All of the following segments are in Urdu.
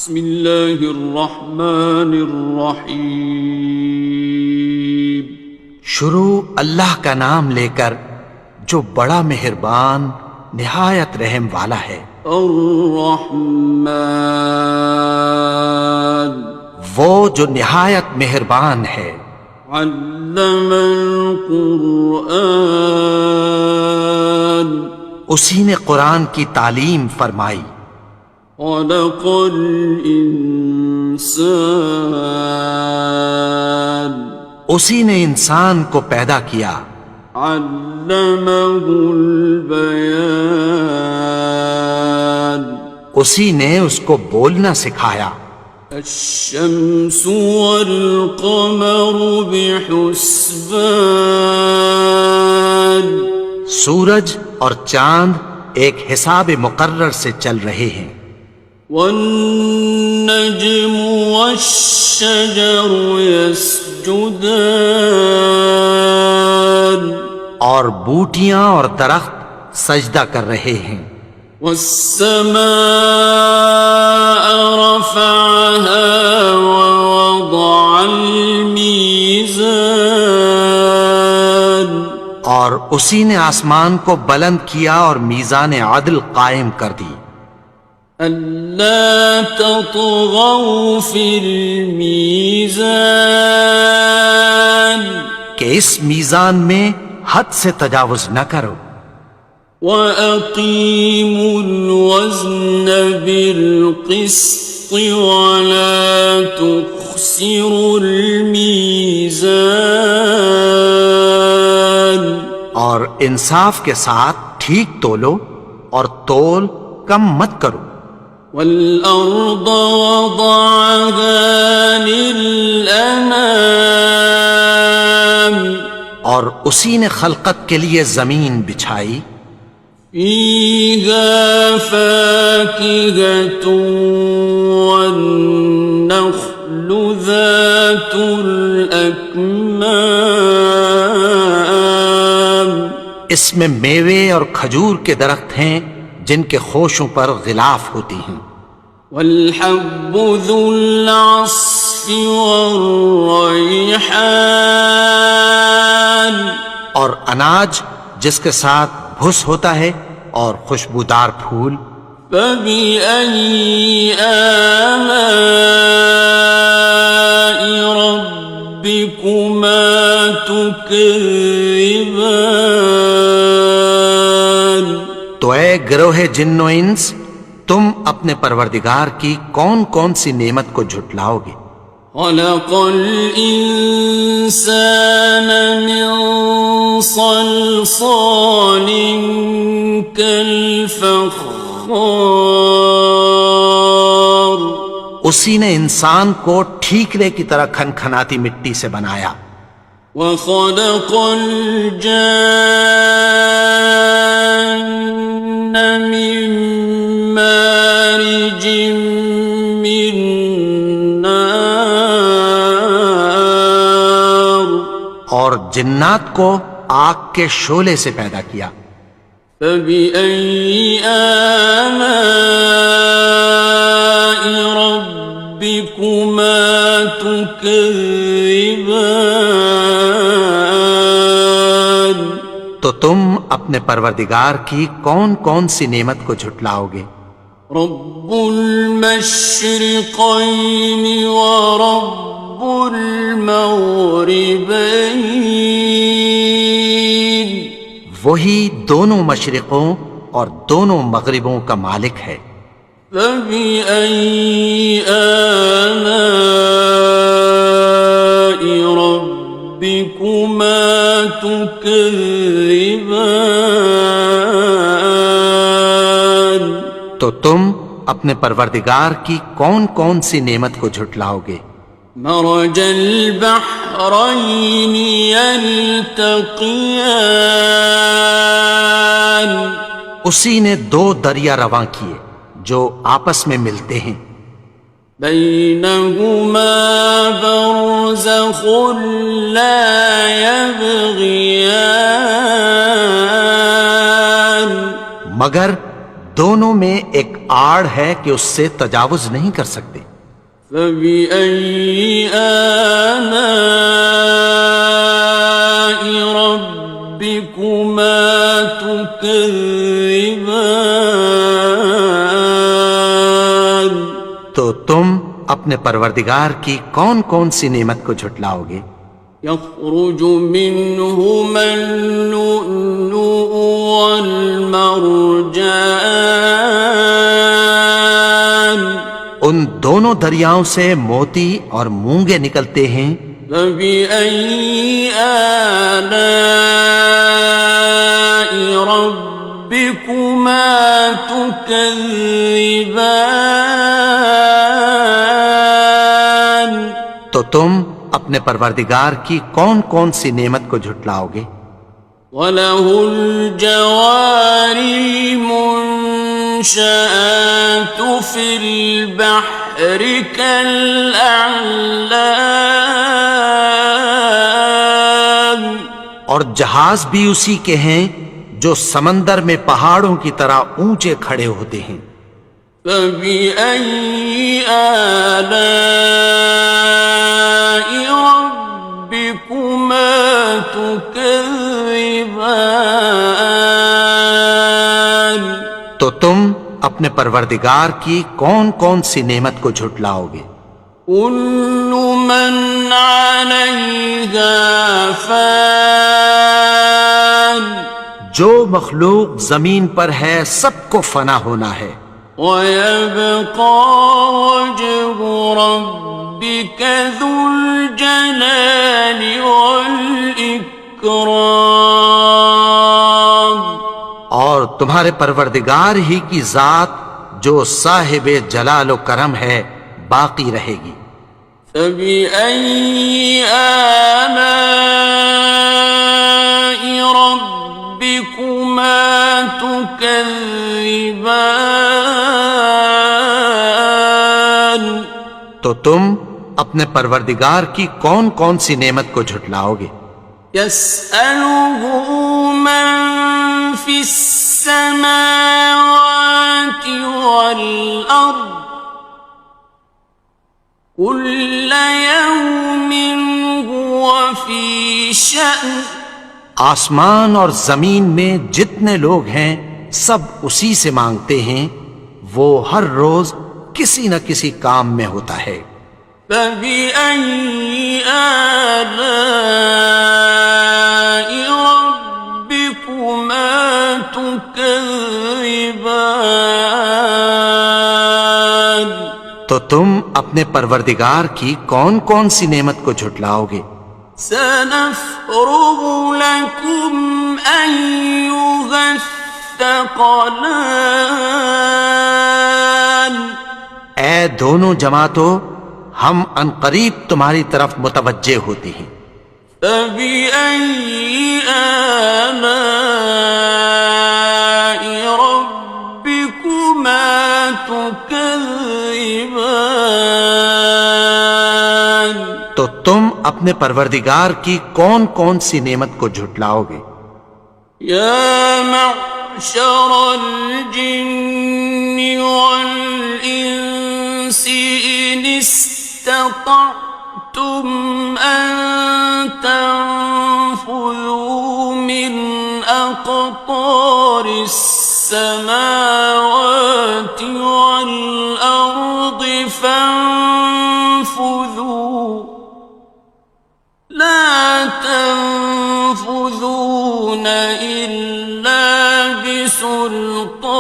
بسم اللہ الرحمن الرحیم. شروع اللہ کا نام لے کر جو بڑا مہربان نہایت رحم والا ہے. الرحمن وہ جو نہایت مہربان ہے. علم القرآن اسی نے قرآن کی تعلیم فرمائی. خلق الانسان اسی نے انسان کو پیدا کیا. علمہ البیان اسی نے اس کو بولنا سکھایا. الشمس والقمر بحسبان سورج اور چاند ایک حساب مقرر سے چل رہے ہیں. والنجم والشجر يسجدان اور بوٹیاں اور درخت سجدہ کر رہے ہیں. والسماء رفعها ووضع الميزان اور اسی نے آسمان کو بلند کیا اور میزان عدل قائم کر دی. ألا تطغوا في الميزان کہ اس میزان میں حد سے تجاوز نہ کرو. وَأَقِيمُوا الْوَزْنَ بِالْقِسْطِ وَلَا تُخْسِرُوا الْمِيزَانَ اور انصاف کے ساتھ ٹھیک تولو اور تول کم مت کرو. وَالْأَرْضَ وَضَعَهَا لِلْأَنَامِ اور اسی نے خلقت کے لیے زمین بچھائی. فِيهَا فَاكِهَةٌ وَالنَّخْلُ ذَاتُ الْأَكْمَامِ اس میں میوے اور کھجور کے درخت ہیں جن کے خوشوں پر غلاف ہوتی ہیں. وَالْحَبُّ ذُو الْعَصْفِ وَالرَّيْحَانِ اور اناج جس کے ساتھ بھس ہوتا ہے اور خوشبودار پھول. فَبِأَيِّ آلَاءِ رَبِّكُمَا تُكَذِّبَانِ تو اے گروہ جن و انس تم اپنے پروردگار کی کون کون سی نعمت کو جھٹلاؤ گے. خَلَقَ الْإِنسَانَ مِنْ صَلْصَالٍ كَالْفَخَّارِ اسی نے انسان کو ٹھیکرے کی طرح کھنکھناتی مٹی سے بنایا. وَخَلَقَ الْجَانَّ مِن مَّارِجٍ مِّن نَّارٍ اور جنات کو آگ کے شعلے سے پیدا کیا. فَبِأَيِّ آلَاءِ رَبِّكُمَا تُكَذِّبَانِ تو تم اپنے پروردگار کی کون کون سی نعمت کو جھٹلاؤ گے. رب المشرقین ورب المغربین وہی دونوں مشرقوں اور دونوں مغربوں کا مالک ہے. فَبِأَيِّ آلَاءِ رَبِّكُمَا تُكَذِّبَانِ تو تم اپنے پروردگار کی کون کون سی نعمت کو جھٹلاؤ گے. مرج البحرین یلتقیان اسی نے دو دریا رواں کیے جو آپس میں ملتے ہیں. بینہما برزخ لا یبغیان مگر دونوں میں ایک آڑ ہے کہ اس سے تجاوز نہیں کر سکتے۔ فبأي آلاء ربكما تكذبان؟ تو تم اپنے پروردگار کی کون کون سی نعمت کو جھٹلاؤ گے؟ يخرج منهما اللؤلؤ والمرجان ان دونوں دریاؤں سے موتی اور مونگے نکلتے ہیں۔ فبأي آلاء ربكما تكذبان؟ تو تم اپنے پروردگار کی کون کون سی نعمت کو جھٹلاؤ گے؟ وَلَهُ الْجَوَارِ الْمُنشَآتُ فِي الْبَحْرِ كَالْأَعْلَامِ، اور جہاز بھی اسی کے ہیں جو سمندر میں پہاڑوں کی طرح اونچے کھڑے ہوتے ہیں۔ فَبِأَيِّ آلَاءِ رَبِّكُمَا تُكَذِّبَانِ؟ تو تم اپنے پروردگار کی کون کون سی نعمت کو جھٹلاؤ گے؟ كُلُّ مَنْ عَلَيْهَا فَانٍ، جو مخلوق زمین پر ہے سب کو فنا ہونا ہے۔ وَيَبْقَى وَجْهُ رَبِّكَ ذُو الْجَلَالِ وَالْإِكْرَامِ، اور تمہارے پروردگار ہی کی ذات جو صاحب جلال و کرم ہے باقی رہے گی۔ فَبِأَيِّ آلَاءِ رَبِّكُمَا تُكَذِّبَانِ؟ تو تم اپنے پروردگار کی کون کون سی نعمت کو جھٹلاؤ گے؟ يَسْأَلُهُ مَن فِي السَّمَاوَاتِ وَالْأَرْضِ كُلَّ يَوْمٍ هُوَ فِي شَأْنٍ، آسمان اور زمین میں جتنے لوگ ہیں سب اسی سے مانگتے ہیں، وہ ہر روز کسی نہ کسی کام میں ہوتا ہے۔ فَبِأَيِّ آلَاءِ رَبِّكُمَا تُكَذِّبَانِ؟ تو تم اپنے پروردگار کی کون کون سی نعمت کو جھٹلاؤ گے؟ سَنَفْرُغُ لَكُمْ أَيُّهَ الثَّقَلَانِ، اے دونوں جماعتوں ہم عنقریب تمہاری طرف متوجہ ہوتے ہیں۔ فَبِأَيِّ آلَاءِ رَبِّكُمَا تُكَذِّبَانِ؟ تو تم اپنے پروردگار کی کون کون سی نعمت کو جھٹلاؤ گے؟ يَا مَعْشَرَ الْجِنِّ وَالْإِنسِ إِنِ اسْتَطَعْتُمْ أَن تَنفُذُوا مِنْ أَقْطَارِ السَّمَاوَاتِ وَالْأَرْضِ فَانفُذُوا لَا تَنفُذُونَ إِلَّا بِسُلْطَانٍ۔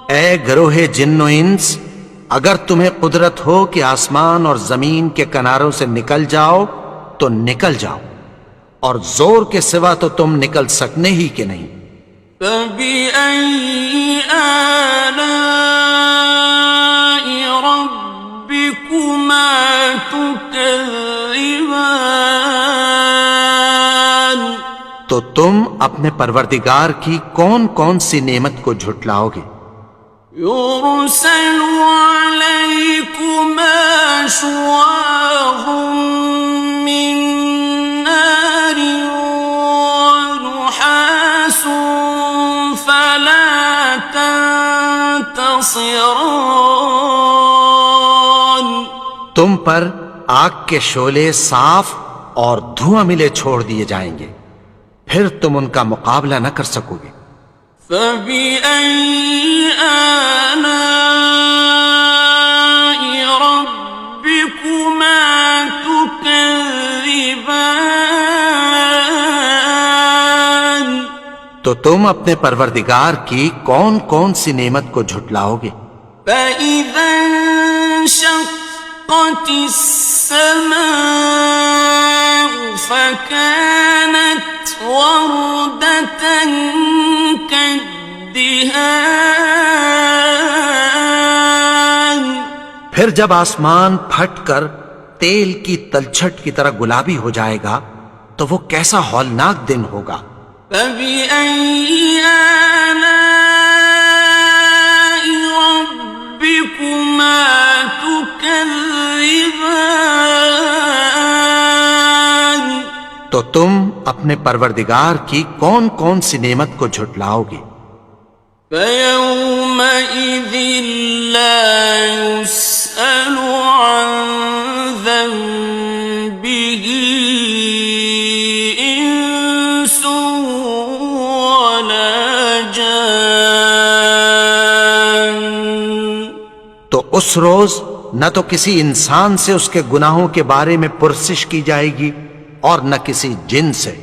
اے گروہ جن و انس، اگر تمہیں قدرت ہو کہ آسمان اور زمین کے کناروں سے نکل جاؤ تو نکل جاؤ، اور زور کے سوا تو تم نکل سکنے ہی کہ نہیں۔ فَبِأَيِّ آلَاءِ رَبِّكُمَا تُكَذِّبَانِ؟ تو تم اپنے پروردگار کی کون کون سی نعمت کو جھٹلاؤ گے؟ يُرْسَلُ عَلَيْكُمَا شُوَاظٌ مِّن نَّارٍ وَنُحَاسٌ خاسران. تم پر آگ کے شعلے صاف اور دھواں ملے چھوڑ دیے جائیں گے، پھر تم ان کا مقابلہ نہ کر سکو گے۔ فَبِأَيِّ آلَاءِ رَبِّكُمَا تُكَذِّبَانِ. تو تم اپنے پروردگار کی کون کون سی نعمت کو جھٹلاؤ گے؟ فَإِذَا انشَقَّتِ السَّمَاءُ فَكَانَتْ وَرْدَةً كَالدِّهَانِ. پھر جب آسمان پھٹ کر تیل کی تلچھٹ کی طرح گلابی ہو جائے گا تو وہ کیسا ہولناک دن ہوگا۔ فَبِأَيِّ آلَاءِ رَبِّكُمَا تُكَذِّبَانِ. تو تم اپنے پروردگار کی کون کون سی نعمت کو جھٹلاؤ گے؟ فَيَوْمَئِذٍ لَا يُسْأَلُ عَنْ ذَنبِهِ إِنسٌ وَلَا جَانٌ. تو اس روز نہ تو کسی انسان سے اس کے گناہوں کے بارے میں پرسش کی جائے گی اور نہ کسی جن سے۔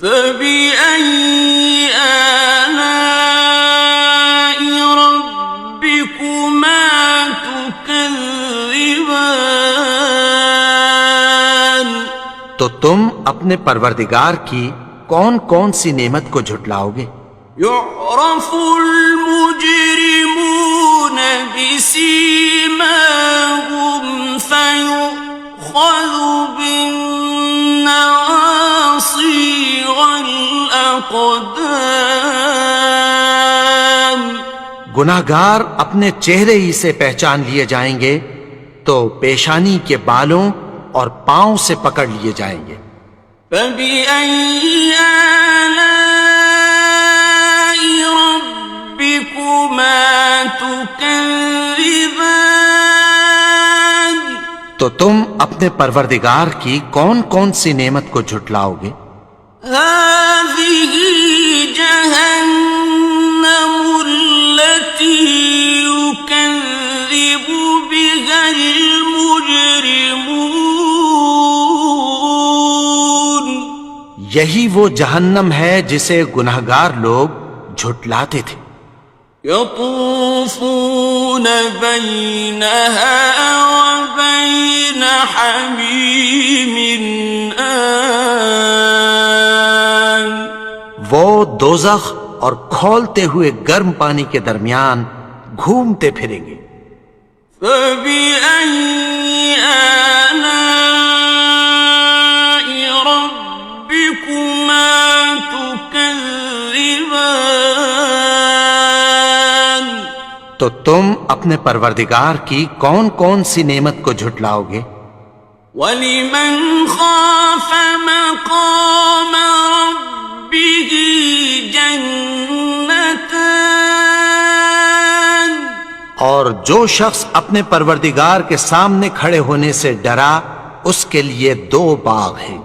فَبِأَيِّ آلَاءِ رَبِّكُمَا تُكَذِّبَانِ. تو تم اپنے پروردگار کی کون کون سی نعمت کو جھٹلاؤ گے؟ يُعْرَفُ الْمُجْرِمُونَ بِسِيمَاهُمْ فَيُؤْخَذُ بِالنَّوَاصِي وَالْأَقْدَامِ. گناہگار اپنے چہرے ہی سے پہچان لیے جائیں گے تو پیشانی کے بالوں اور پاؤں سے پکڑ لیے جائیں گے۔ فَبِأَيِّ آلَاءِ رَبِّكُمَا تُكَذِّبَانِ. تو تم اپنے پروردگار کی کون کون سی نعمت کو جھٹلاؤ گے؟ هَٰذِهِ جَهَنَّمُ الَّتِي يُكَذِّبُ بِهَا الْمُجْرِمُونَ. یہی وہ جہنم ہے جسے گناہگار لوگ جھٹلاتے تھے۔ يَطُوفُونَ بَيْنَهَا وَبَيْنَ حَمِيمٍ آنٍ. وہ دوزخ اور کھولتے ہوئے گرم پانی کے درمیان گھومتے پھریں گے۔ فَبِأَيِّ آلَاءِ رَبِّكُمَا تُكَذِّبَانِ. تو تم اپنے پروردگار کی کون کون سی نعمت کو جھٹلاؤ گے؟ وَلِمَنْ خَافَ مَقَامَ رَبِّهِ جَنَّتَانِ. اور جو شخص اپنے پروردگار کے سامنے کھڑے ہونے سے ڈرا اس کے لیے دو باغ ہیں۔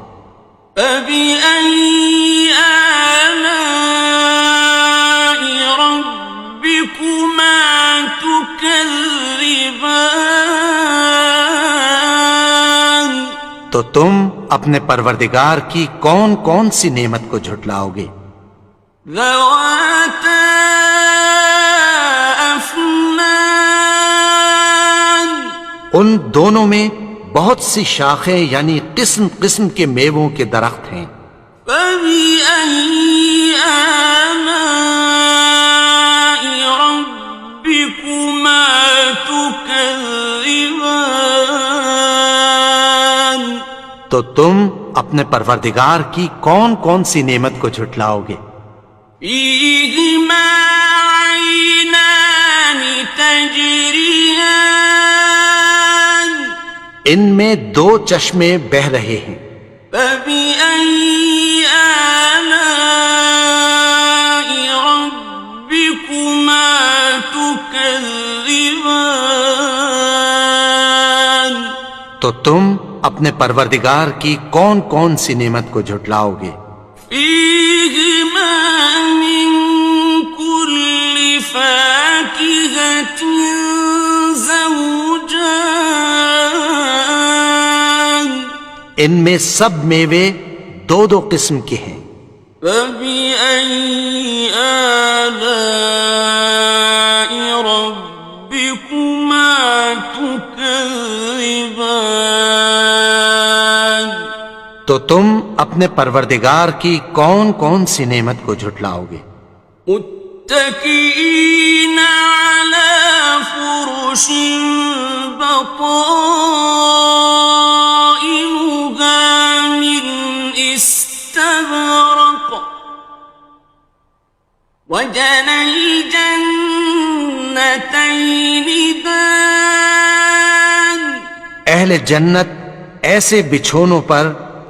فَبِأَيِّ آلَاءِ رَبِّكُمَا تُكَذِّبَانِ. تو تم اپنے پروردگار کی کون کون سی نعمت کو جھٹلاؤ گے؟ ذَوَاتَا أَفْنَانٍ. ان دونوں میں بہت سی شاخیں یعنی قسم قسم کے میووں کے درخت ہیں۔ فَبِأَيِّ آلَاءِ رَبِّكُمَا تُكَذِّبَانِ. تو تم اپنے پروردگار کی کون کون سی نعمت کو جھٹلاؤ گے؟ فِيهِمَا عَيْنَانِ تَجْرِيَانِ. ان میں دو چشمے بہہ رہے ہیں۔ فَبِأَيِّ آلَاءِ رَبِّكُمَا تُكَذِّبَانِ. تو تم اپنے پروردگار کی کون کون سی نعمت کو جھٹلاؤ گے؟ فيهما من كل فاكهة زوجان ان میں سب میوے دو دو قسم کے ہیں۔ فبأي آلاء ربكما تكذبان تو تم اپنے پروردگار کی کون کون سی نعمت کو جھٹلاؤ گے؟ متكئين على فرش بطائنها من استبرق وجنى الجنتين دان اہل جنت ایسے بچھونوں پر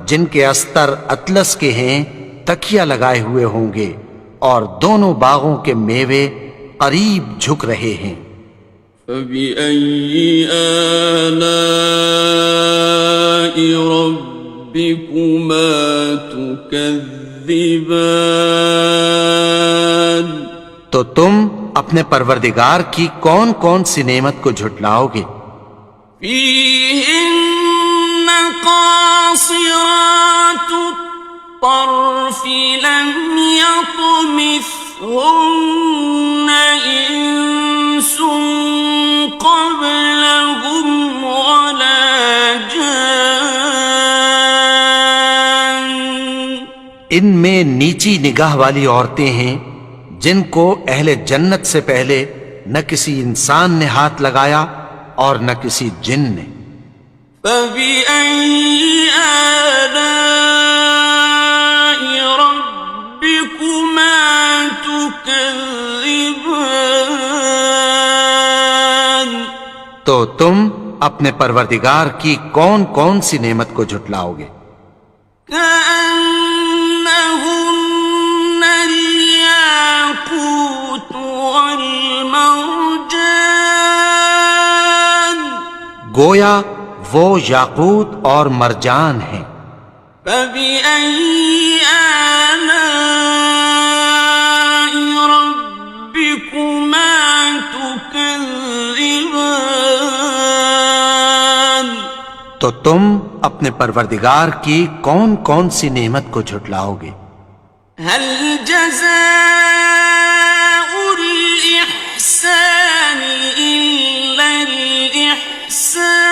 جن کے استر اطلس کے ہیں تکیہ لگائے ہوئے ہوں گے، اور دونوں باغوں کے میوے قریب جھک رہے ہیں۔ فبأي آلاء ربكما تكذبان تو تم اپنے پروردگار کی کون کون سی نعمت کو جھٹلاؤ گے؟ فيهن قاصرات الطرف لم يطمثهن إنس قبلهم ولا جان ان میں نیچی نگاہ والی عورتیں ہیں جن کو اہل جنت سے پہلے نہ کسی انسان نے ہاتھ لگایا اور نہ کسی جن نے۔ فبأي آلاء ربكما تكذبان تو تم اپنے پروردگار کی کون کون سی نعمت کو جھٹلاؤ گے؟ كأنهن الياقوت والمرجان گویا وہ یاقوت اور مرجان ہیں۔ فبأي آلاء ربكما تكذبان تو تم اپنے پروردگار کی کون کون سی نعمت کو جھٹلاؤ گے؟ هل جزاء الإحسان إلا الإحسان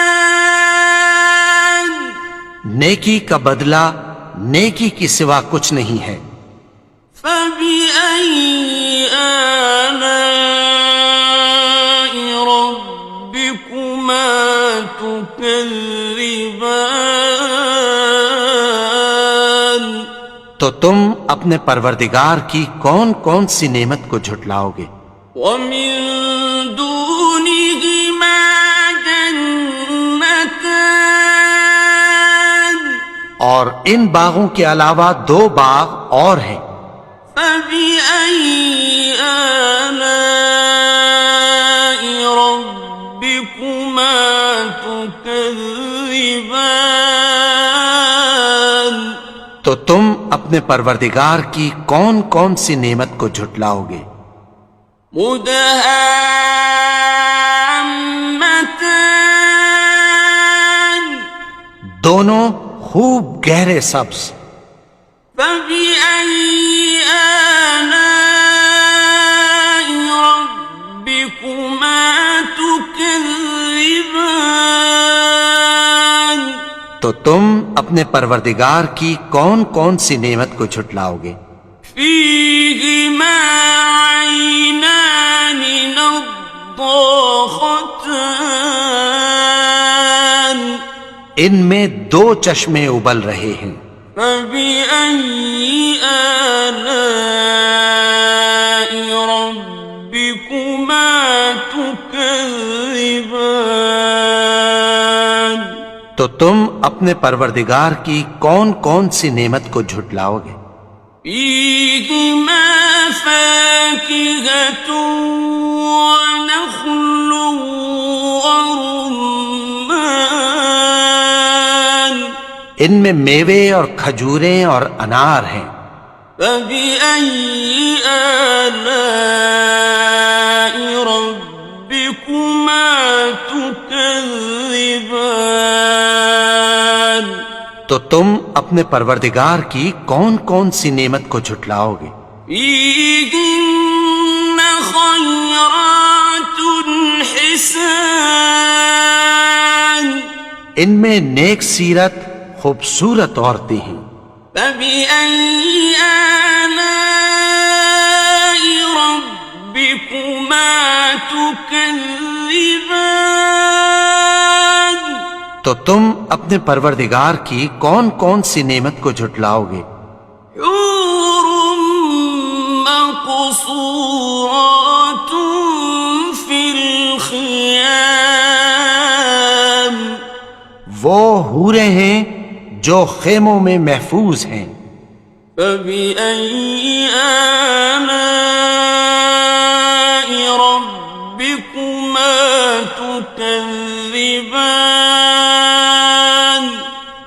نیکی کا بدلہ نیکی کی سوا کچھ نہیں ہے۔ فبأي آلاء ربكما تكذبان تو تم اپنے پروردگار کی کون کون سی نعمت کو جھٹلاؤ گے؟ ومن دونهما جنتان اور ان باغوں کے علاوہ دو باغ اور ہیں۔ فبأي آلاء ربكما تكذبان تو تم اپنے پروردگار کی کون کون سی نعمت کو جھٹلاؤ گے؟ مدهامتان دونوں خوب گہرے سبز۔ فبأي آلاء ربكما تكذبان تو تم اپنے پروردگار کی کون کون سی نعمت کو جھٹلاؤ گے؟ فيهما عينان نضاختان ان میں دو چشمے ابل رہے ہیں۔ فبأي آلاء ربكما تكذبان تو تم اپنے پروردگار کی کون کون سی نعمت کو جھٹلاؤ گے؟ فيهما فاكهة ونخل ورمان ان میں میوے اور کھجوریں اور انار ہیں۔ فبأي آلاء ربكما تكذبان؟ تو تم اپنے پروردگار کی کون کون سی نعمت کو جھٹلاؤ گے؟ فيهن خيرات حسان، ان میں نیک سیرت خوبصورت عورتیں ہیں۔ فبأي آلاء ربكما تكذبان؟ تو تم اپنے پروردگار کی کون کون سی نعمت کو جھٹلاؤ گے؟ حور مقصورات في الخيام، وہ حوریں ہیں جو خیموں میں محفوظ ہیں۔ فبأي آلاء ربكما تكذبان؟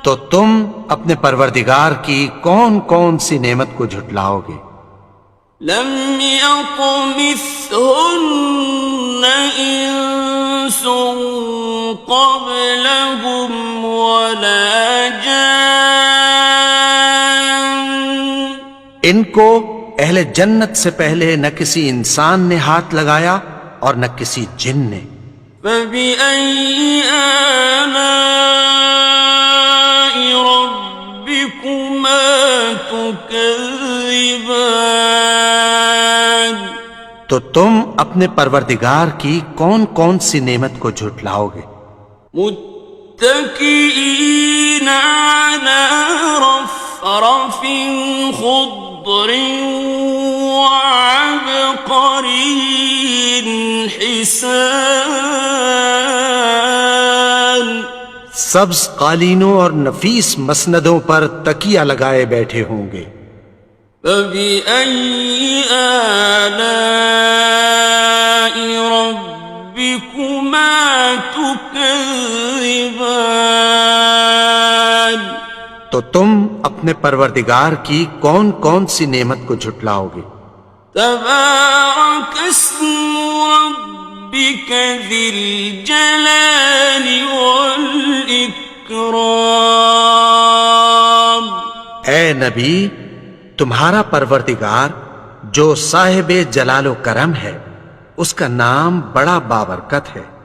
تو تم اپنے پروردگار کی کون کون سی نعمت کو جھٹلاؤ گے؟ لم يطمثهن إنس قبلهم ولا جان، ان کو اہل جنت سے پہلے نہ کسی انسان نے ہاتھ لگایا اور نہ کسی جن نے۔ فبأي آلاء ربكما تكذبان؟ تو تم اپنے پروردگار کی کون کون سی نعمت کو جھٹلاؤ گے؟ متكئين على رفرف خضر وعبقري حسان، سبز قالینوں اور نفیس مسندوں پر تکیہ لگائے بیٹھے ہوں گے۔ فبأي آلاء ربكما تكذبان؟ تو تم اپنے پروردگار کی کون کون سی نعمت کو جھٹلاؤ گے؟ تبارك اسم ربك ذي الجلال والإكرام۔ اے نبی، تمہارا پروردگار جو صاحب جلال و کرم ہے، اس کا نام بڑا بابرکت ہے۔